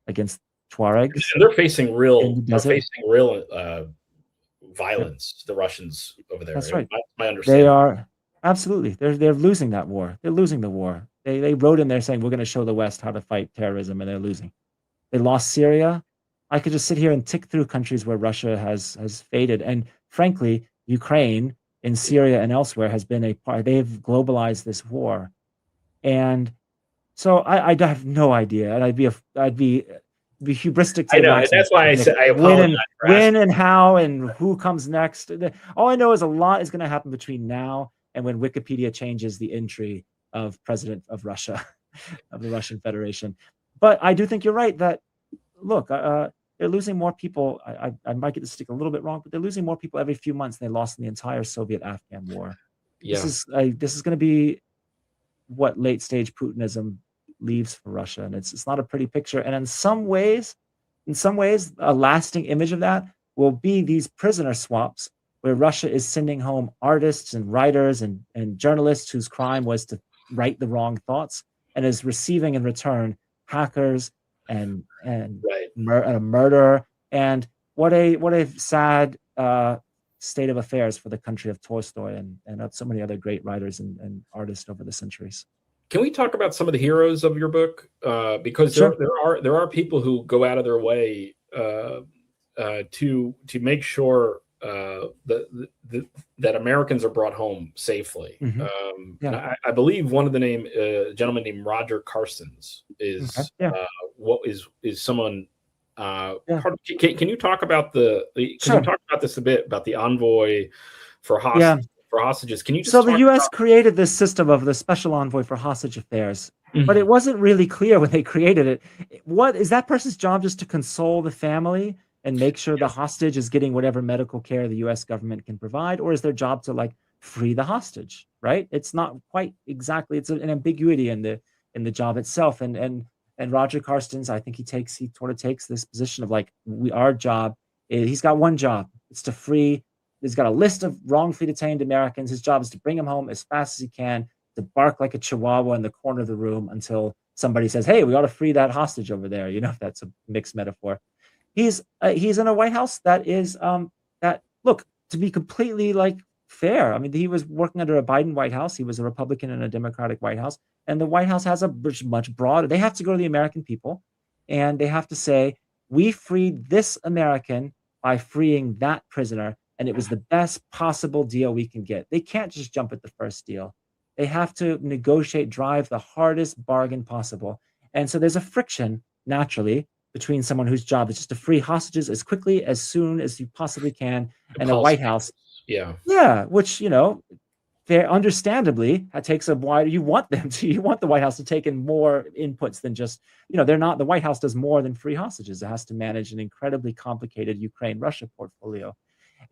against Tuaregs And they're facing in the desert. real Yep, violence, the Russians over there. that's right. My They understanding. are absolutely. They're losing that war. They're losing the war. They wrote in there saying we're going to show the West how to fight terrorism, and they're losing. They lost Syria. I could just sit here and tick through countries where Russia has faded, and frankly, Ukraine in Syria and elsewhere has been a part. They've globalized this war, and so I have no idea, and I'd be hubristic to I the know, and maximum that's to why I predict said I apologize for when asking. and how and who comes next. All I know is a lot is going to happen between now and when Wikipedia changes the entry of president of Russia, of the Russian Federation. But I do think you're right that look, they're losing more people. I might get the stick a little bit wrong, but they're losing more people every few months than they lost in the entire Soviet-Afghan war. Yeah, This is going to be what late stage Putinism leaves for Russia, and it's not a pretty picture. And in some ways, a lasting image of that will be these prisoner swaps where Russia is sending home artists and writers and journalists whose crime was to write the wrong thoughts, and is receiving in return hackers and right. murder. And what a sad state of affairs for the country of Tolstoy and of so many other great writers and artists over the centuries. Can we talk about some of the heroes of your book? Because Sure. there are people who go out of their way to make sure that Americans are brought home safely. Hmm. And Yeah. I believe one of the a gentleman named Roger Carstens Okay. is Yeah. what is someone. Yeah. Can you talk about because you Sure. talked about this a bit about the envoy Yeah. for hostages? Can you So just the talk US created this system of the special envoy for hostage affairs, but it about? wasn't really clear when they created it. What is that person's job, just to console the family and make sure the hostage is getting whatever medical care the US government can provide, or is their job to like free the hostage, right? It's not quite exactly, it's an ambiguity in the job itself. And Roger Carstens, I think he sort of takes this position of like our job he's got one job. It's to free. He's got a list of wrongfully detained Americans. His job is to bring them home as fast as he can, to bark like a chihuahua in the corner of the room until somebody says, "Hey, we ought to free that hostage over there." You know, if that's a mixed metaphor. He's in a White House that is that look, to be completely like fair. I mean, he was working under a Biden White House. He was a Republican in a Democratic White House, and the White House has a much broader. They have to go to the American people, and they have to say, "We freed this American by freeing that prisoner, and it was the best possible deal we can get." They can't just jump at the first deal. They have to negotiate, drive the hardest bargain possible. And so there's a friction naturally between someone whose job is just to free hostages as quickly, as soon as you possibly can, and a White Policymakers. House, Yeah. yeah, which, understandably, that takes a while. You want the White House to take in more inputs than just, the White House does more than free hostages. It has to manage an incredibly complicated Ukraine-Russia portfolio.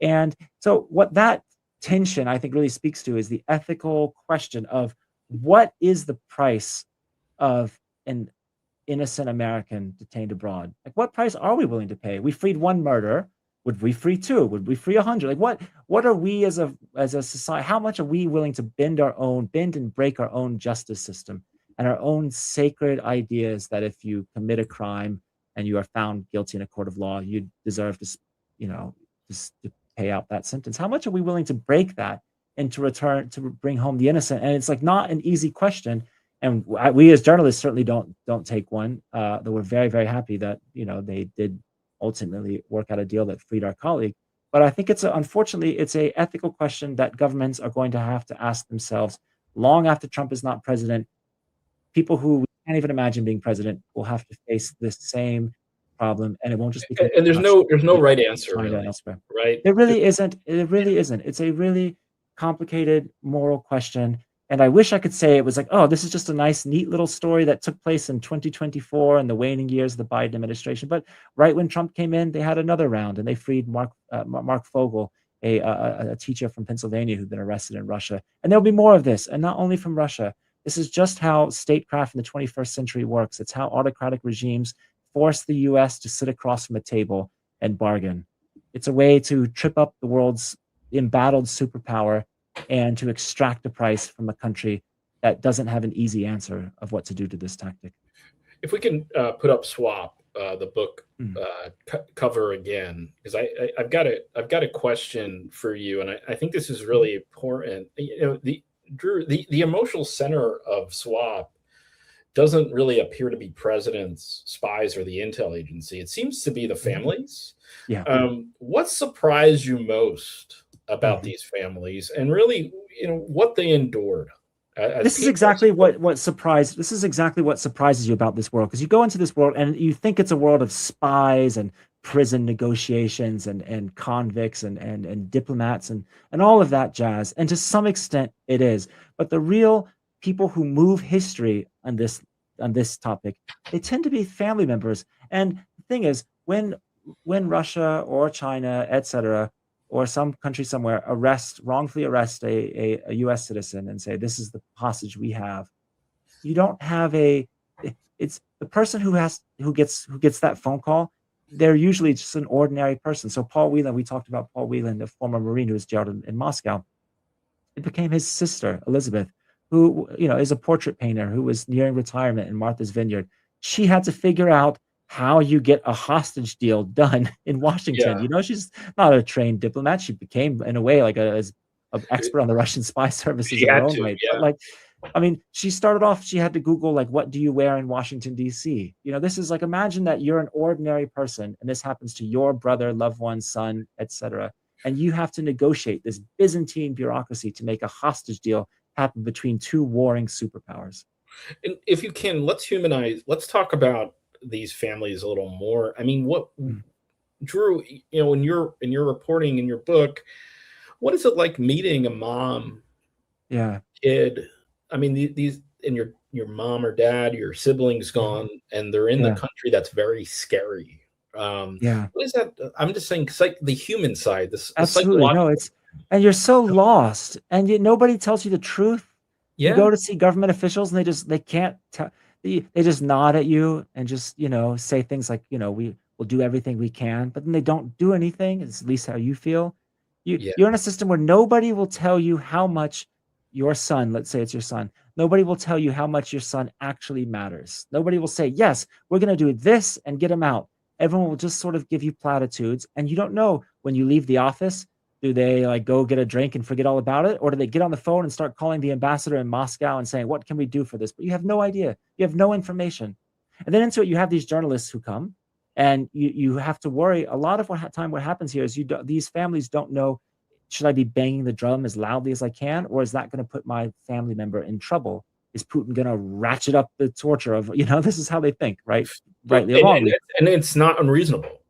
And so what that tension, I think, really speaks to is the ethical question of what is the price of an innocent American detained abroad? Like, what price are we willing to pay? We freed one murderer. Would we free two? Would we free 100? Like, what are we as a society? How much are we willing to bend and break our own justice system and our own sacred ideas that if you commit a crime and you are found guilty in a court of law, you deserve to, to pay out that sentence? How much are we willing to break that and to bring home the innocent? And it's like not an easy question. And we as journalists certainly don't take one. Though we're very, very happy that they did ultimately work out a deal that freed our colleague. But I think unfortunately it's a ethical question that governments are going to have to ask themselves long after Trump is not president. People who we can't even imagine being president will have to face this same problem, and it won't just be. And there's no right answer, really, right? There really isn't. It really isn't. It's a really complicated moral question. And I wish I could say it was like, oh, this is just a nice, neat little story that took place in 2024 and the waning years of the Biden administration. But right when Trump came in, they had another round and they freed Mark Fogel, a teacher from Pennsylvania who'd been arrested in Russia. And there'll be more of this, and not only from Russia. This is just how statecraft in the 21st century works. It's how autocratic regimes force the U.S. to sit across from a table and bargain. It's a way to trip up the world's embattled superpower and to extract a price from a country that doesn't have an easy answer of what to do to this tactic. If we can put up Swap, the book cover again, because I've got a question for you, and I think this is really important. Drew, the emotional center of Swap doesn't really appear to be presidents, spies, or the intel agency. It seems to be the families. Yeah. What surprised you most about these families, and really, what they endured? This is exactly what surprises you about this world, because you go into this world and you think it's a world of spies and prison negotiations and convicts and diplomats and all of that jazz, and to some extent it is. But the real people who move history on this topic, they tend to be family members. And the thing is, when Russia or China, etc., or some country somewhere wrongfully arrest a U.S. citizen and say, this is the hostage we have, you don't have it's the person who gets that phone call. They're usually just an ordinary person. So Paul Whelan, we talked about Paul Whelan, the former Marine who was jailed in Moscow. It became his sister, Elizabeth, who is a portrait painter who was nearing retirement in Martha's Vineyard. She had to figure out how you get a hostage deal done in Washington. Yeah. She's not a trained diplomat. She became, in a way, like an expert on the Russian spy services in her own right. Yeah. But she started off, she had to Google, what do you wear in Washington, D.C.? This is imagine that you're an ordinary person and this happens to your brother, loved one, son, etc. And you have to negotiate this Byzantine bureaucracy to make a hostage deal happen between two warring superpowers. And if you can, let's talk about these families a little more. I mean, Drew, in your reporting in your book, what is it like meeting a mom, kid? I mean, these, and your mom or dad, your siblings gone, and they're in the country that's very scary. What is that? I'm just saying, the human side. Absolutely, no, and you're so lost, and nobody tells you the truth. Yeah. You go to see government officials, and they can't tell. They just nod at you and just say things like, we will do everything we can, but then they don't do anything. It's at least how you feel. You're in a system where nobody will tell you how much your son, let's say it's your son, nobody will tell you how much your son actually matters. Nobody will say, yes, we're going to do this and get him out. Everyone will just sort of give you platitudes, and you don't know when you leave the office. Do they go get a drink and forget all about it? Or do they get on the phone and start calling the ambassador in Moscow and saying, what can we do for this? But you have no idea. You have no information. And then into it, you have these journalists who come, and you have to worry. A lot of what happens here is these families don't know, should I be banging the drum as loudly as I can? Or is that going to put my family member in trouble? Is Putin going to ratchet up the torture of, this is how they think, right? Rightly or wrongly. And it's not unreasonable.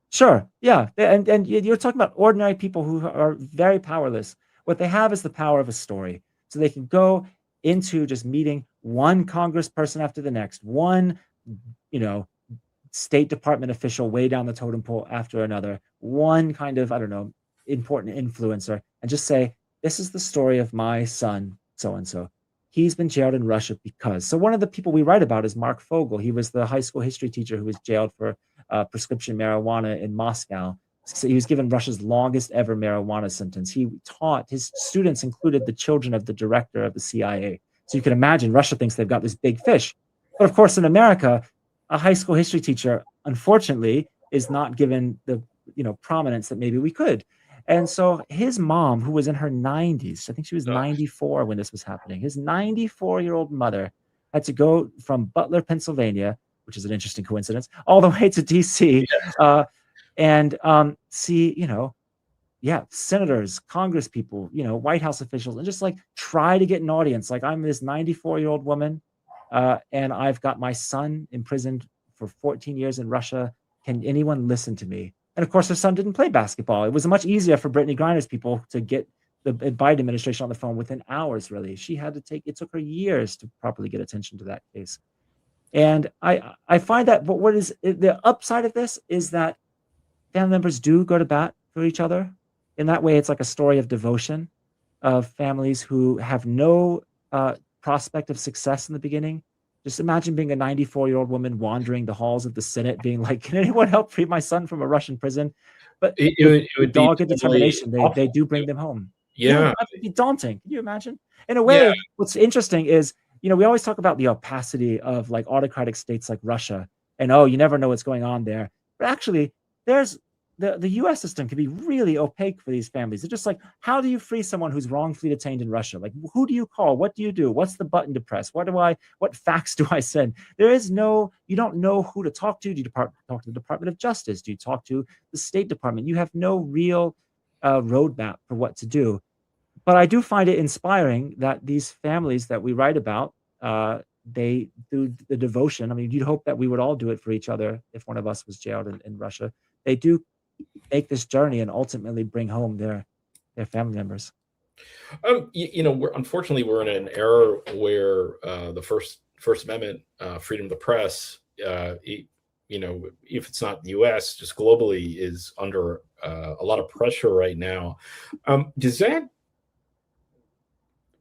Sure. Yeah. And you're talking about ordinary people who are very powerless. What they have is the power of a story. So they can go into just meeting one congressperson after the next, one, you know, State Department official way down the totem pole after another, one kind of, I don't know, important influencer, and just say, this is the story of my son, so and so. He's been jailed in Russia because. So one of the people we write about is Mark Fogel. He was the high school history teacher who was jailed for prescription marijuana in Moscow. So he was given Russia's longest ever marijuana sentence. He taught, his students included the children of the director of the CIA. So you can imagine Russia thinks they've got this big fish. But of course, in America, a high school history teacher, unfortunately, is not given the prominence that maybe we could. And so his mom, who was in her 90s, I think she was 94 when this was happening, his 94-year-old mother had to go from Butler, Pennsylvania, which is an interesting coincidence, all the way to DC, and see, senators, congress people, White House officials, and just like try to get an audience. Like, I'm this 94-year-old woman, and I've got my son imprisoned for 14 years in Russia. Can anyone listen to me? And of course, her son didn't play basketball. It was much easier for Brittany Griner's people to get the Biden administration on the phone within hours, really. She had to it took her years to properly get attention to that case. And I find that, but what is the upside of this is that family members do go to bat for each other. In that way, it's like a story of devotion of families who have no prospect of success in the beginning. Just imagine being a 94-year-old woman wandering the halls of the Senate, being like, "Can anyone help free my son from a Russian prison?" But it would be dogged determination, they do bring them home. Yeah, that would be daunting. Can you imagine? In a way, what's interesting is, we always talk about the opacity of like autocratic states like Russia, and you never know what's going on there. But actually, there's the U.S. system can be really opaque for these families. It's just like, how do you free someone who's wrongfully detained in Russia? Like, who do you call? What do you do? What's the button to press? What fax do I send? You don't know who to talk to. Do you talk to the Department of Justice? Do you talk to the State Department? You have no real roadmap for what to do. But I do find it inspiring that these families that we write about, they do the devotion. I mean, you'd hope that we would all do it for each other if one of us was jailed in Russia. They do make this journey and ultimately bring home their family members. Unfortunately, we're in an era where the First Amendment, freedom of the press, if it's not the U.S., just globally, is under a lot of pressure right now. Does that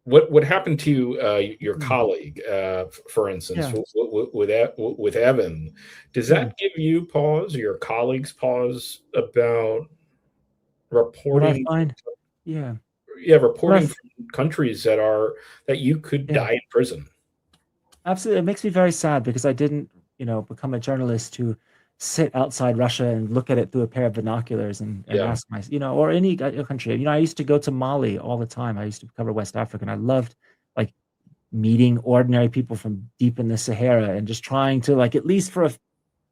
what happened to your colleague, for instance, with Evan? Does that give you pause, or your colleagues pause about reporting? Reporting from countries that you could die in prison. Absolutely, it makes me very sad because I didn't, become a journalist to sit outside Russia and look at it through a pair of binoculars and ask myself, or any country. I used to go to Mali all the time. I used to cover West Africa, and I loved like meeting ordinary people from deep in the Sahara and just trying to, like, at least for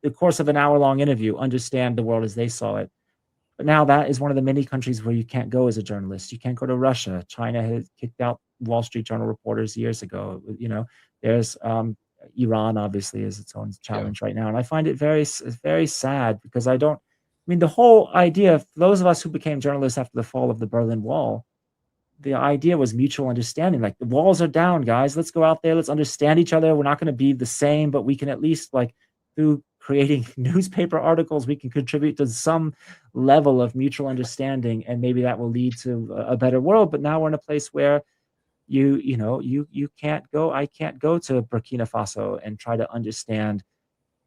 the course of an hour-long interview, understand the world as they saw it. But now that is one of the many countries where you can't go as a journalist. You can't go to Russia. China has kicked out Wall Street Journal reporters years ago. There's Iran obviously is its own challenge right now. And I find it very sad because the whole idea, for those of us who became journalists after the fall of the Berlin Wall, the idea was mutual understanding. Like, the walls are down, guys. Let's go out there. Let's understand each other. We're not going to be the same, but we can at least, like, through creating newspaper articles, we can contribute to some level of mutual understanding, and maybe that will lead to a better world. But now we're in a place where you can't go. I can't go to Burkina Faso and try to understand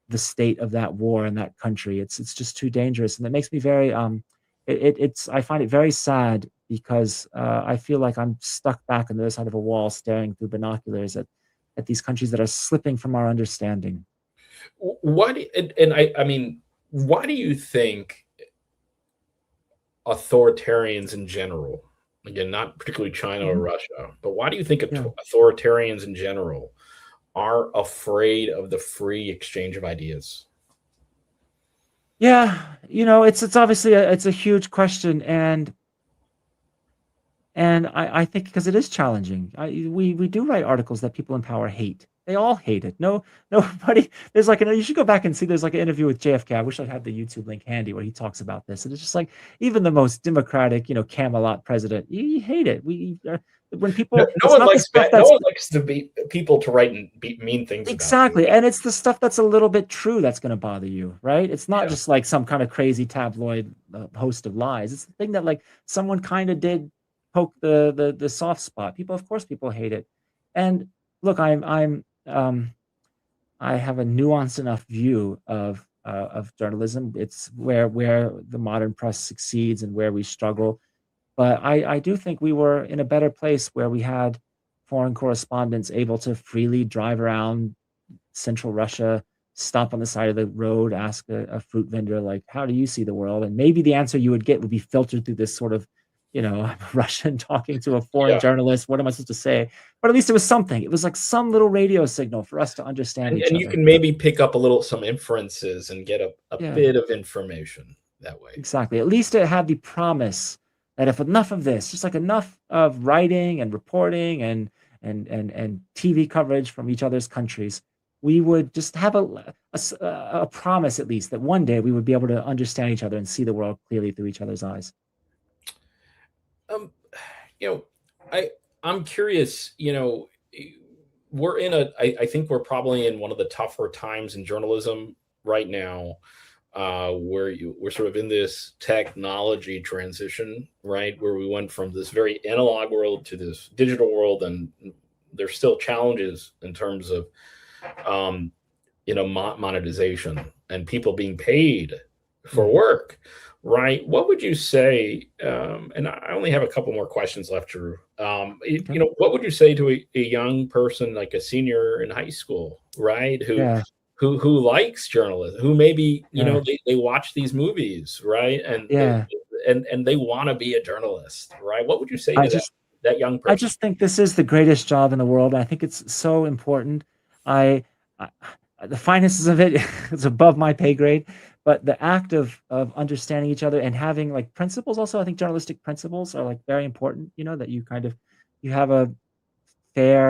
the state of that war in that country. It's just too dangerous, and it makes me very I find it very sad because I feel like I'm stuck back on the other side of a wall, staring through binoculars at these countries that are slipping from our understanding. Why do you think authoritarians in general, again, not particularly China or Russia, but why do you think authoritarians in general are afraid of the free exchange of ideas? Yeah, it's obviously it's a huge question, and I think because it is challenging. We do write articles that people in power hate. They all hate it. No, nobody. There's like you should go back and see. There's like an interview with JFK. I wish I had the YouTube link handy where he talks about this. And it's just like even the most democratic, Camelot president, you hate it. When No, people, no it's one not the likes stuff no that's one likes to be people to write and mean things about you. exactly, and it's the stuff that's a little bit true that's going to bother you, right? It's not Yeah. just like some kind of crazy tabloid host of lies. It's the thing that like someone kind of did poke the soft spot. Of course, people hate it. And look, I have a nuanced enough view of journalism. It's where the modern press succeeds and where we struggle. But I do think we were in a better place where we had foreign correspondents able to freely drive around central Russia, stop on the side of the road, ask a fruit vendor, like, how do you see the world? And maybe the answer you would get would be filtered through this sort of, Russian talking to a foreign Yeah. journalist. What am I supposed to say? But at least it was something. It was like some little radio signal for us to understand each And other. you can maybe pick up some inferences and get a Yeah. bit of information that way. Exactly. At least it had the promise that if enough of this, just like enough of writing and reporting and TV coverage from each other's countries, we would just have a promise at least that one day we would be able to understand each other and see the world clearly through each other's eyes. Um, I'm curious. We're I think we're probably in one of the tougher times in journalism right now, where we're sort of in this technology transition, right? Where we went from this very analog world to this digital world, and there's still challenges in terms of, monetization and people being paid for work, right? What would you say? And I only have a couple more questions left, Drew. What would you say to a young person, like a senior in high school, right? Who likes journalism, who maybe, they watch these movies, right? And they want to be a journalist, right? What would you say to that young person? I just think this is the greatest job in the world. I think it's so important. The finances of it is above my pay grade, but the act of understanding each other and having like principles also, I think journalistic principles are like very important, that you have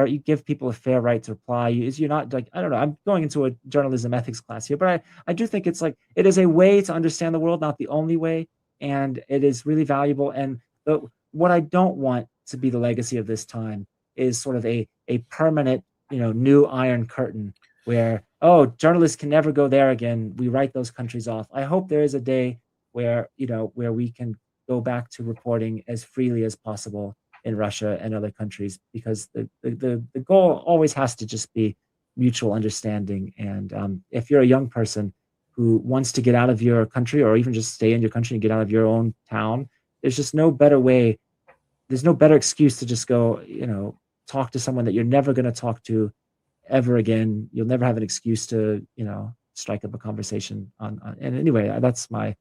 you give people a fair right to reply. You're not like, I don't know, I'm going into a journalism ethics class here, but I do think it's like, it is a way to understand the world, not the only way. And it is really valuable. And what I don't want to be the legacy of this time is sort of a permanent, new Iron Curtain where, journalists can never go there again. We write those countries off. I hope there is a day where we can go back to reporting as freely as possible in Russia and other countries, because the goal always has to just be mutual understanding. And if you're a young person who wants to get out of your country, or even just stay in your country and get out of your own town, there's just no better way. There's no better excuse to just go, talk to someone that you're never going to talk to ever again. You'll never have an excuse to, strike up a conversation on. And anyway, that's my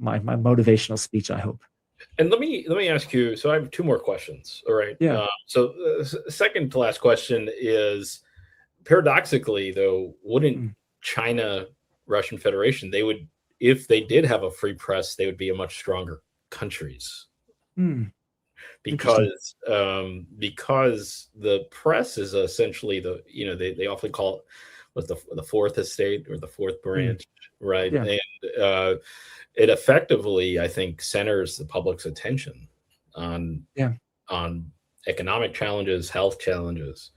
motivational speech, I hope. And let me ask you. So I have two more questions. All right. Yeah. So the second to last question is, paradoxically, though, wouldn't China, Russian Federation, if they did have a free press, they would be a much stronger countries. Because the press is essentially they often call it the fourth estate or the fourth branch, right? Yeah. And it effectively, I think, centers the public's attention on economic challenges, health challenges,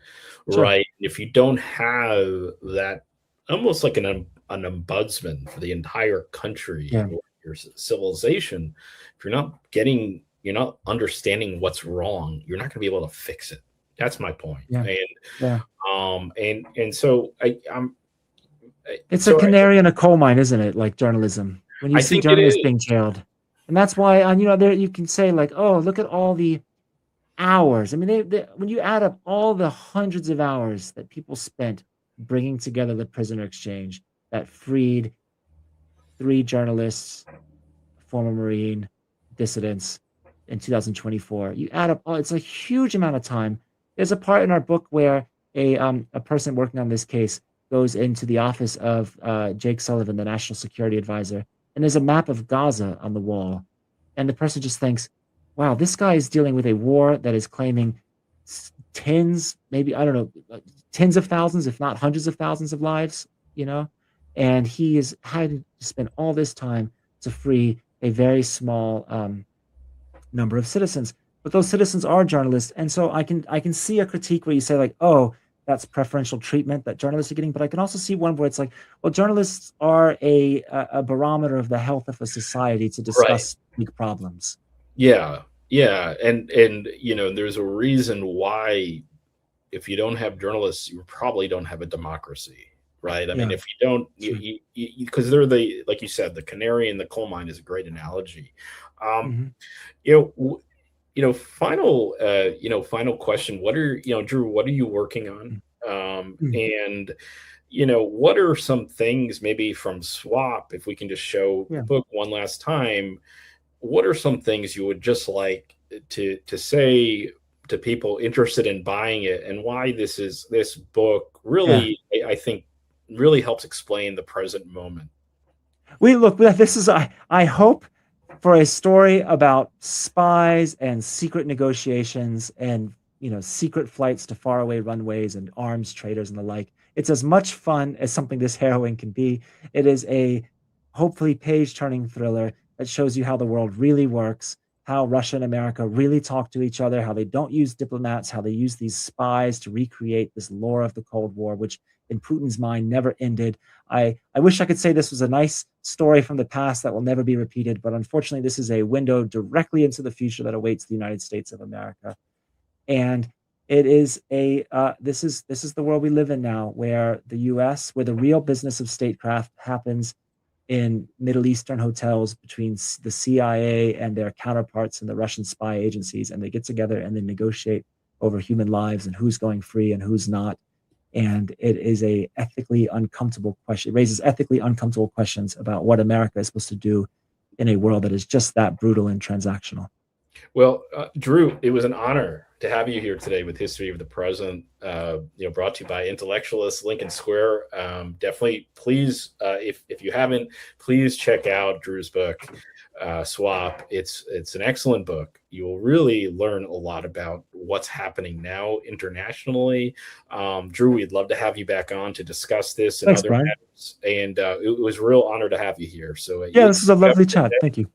right? If you don't have that, almost like an ombudsman for the entire country or your civilization, if you're not understanding what's wrong, you're not going to be able to fix it. That's my point. And so it's a canary in a coal mine, isn't it? Like journalism, when you see journalists being jailed, and that's why there you can say like, oh, look at all the hours. I mean, when you add up all the hundreds of hours that people spent bringing together the prisoner exchange that freed 3 journalists, former Marine dissidents, in 2024, you add up, it's a huge amount of time. There's a part in our book where a person working on this case goes into the office of Jake Sullivan, the National Security Advisor, and there's a map of Gaza on the wall. And the person just thinks, wow, this guy is dealing with a war that is claiming tens, maybe, I don't know, tens of thousands, if not hundreds of thousands of lives, you know? And he has had to spend all this time to free a very small number of citizens. But those citizens are journalists. And so I can see a critique where you say, like, oh, that's preferential treatment that journalists are getting. But I can also see one where it's like, well, journalists are a barometer of the health of a society to Right. discuss big problems. Yeah. Yeah. And there's a reason why if you don't have journalists, you probably don't have a democracy, right? I mean, Yeah, if you don't, true. because they're like you said, the canary in the coal mine is a great analogy. Um, Hmm. you know, final question. What are, Drew, what are you working on? Mm. And, what are some things maybe from Swap, if we can just show the Yeah. book one last time, what are some things you would just like to say to people interested in buying it, and why this book Yeah. really, I think, really helps explain the present moment? This is, I hope, for a story about spies and secret negotiations and, secret flights to faraway runways and arms traders and the like. It's as much fun as something this harrowing can be. It is a hopefully page-turning thriller that shows you how the world really works, how Russia and America really talk to each other, how they don't use diplomats, how they use these spies to recreate this lore of the Cold War, which in Putin's mind never ended. I wish I could say this was a nice story from the past that will never be repeated, but unfortunately, this is a window directly into the future that awaits the United States of America. And it is this is the world we live in now, where where the real business of statecraft happens in Middle Eastern hotels between the CIA and their counterparts in the Russian spy agencies, and they get together and they negotiate over human lives and who's going free and who's not. And it is a ethically uncomfortable question. It raises ethically uncomfortable questions about what America is supposed to do in a world that is just that brutal and transactional. Well, Drew, it was an honor to have you here today with History of the Present, brought to you by Intellectualist Lincoln Square. Definitely, please, if you haven't, please check out Drew's book, Swap. It's an excellent book. You will really learn a lot about what's happening now internationally. Drew, we'd love to have you back on to discuss this and Thanks, other Brian. matters. And it was a real honor to have you here. So Yeah, you this is a have lovely a good chat. day. Thank you.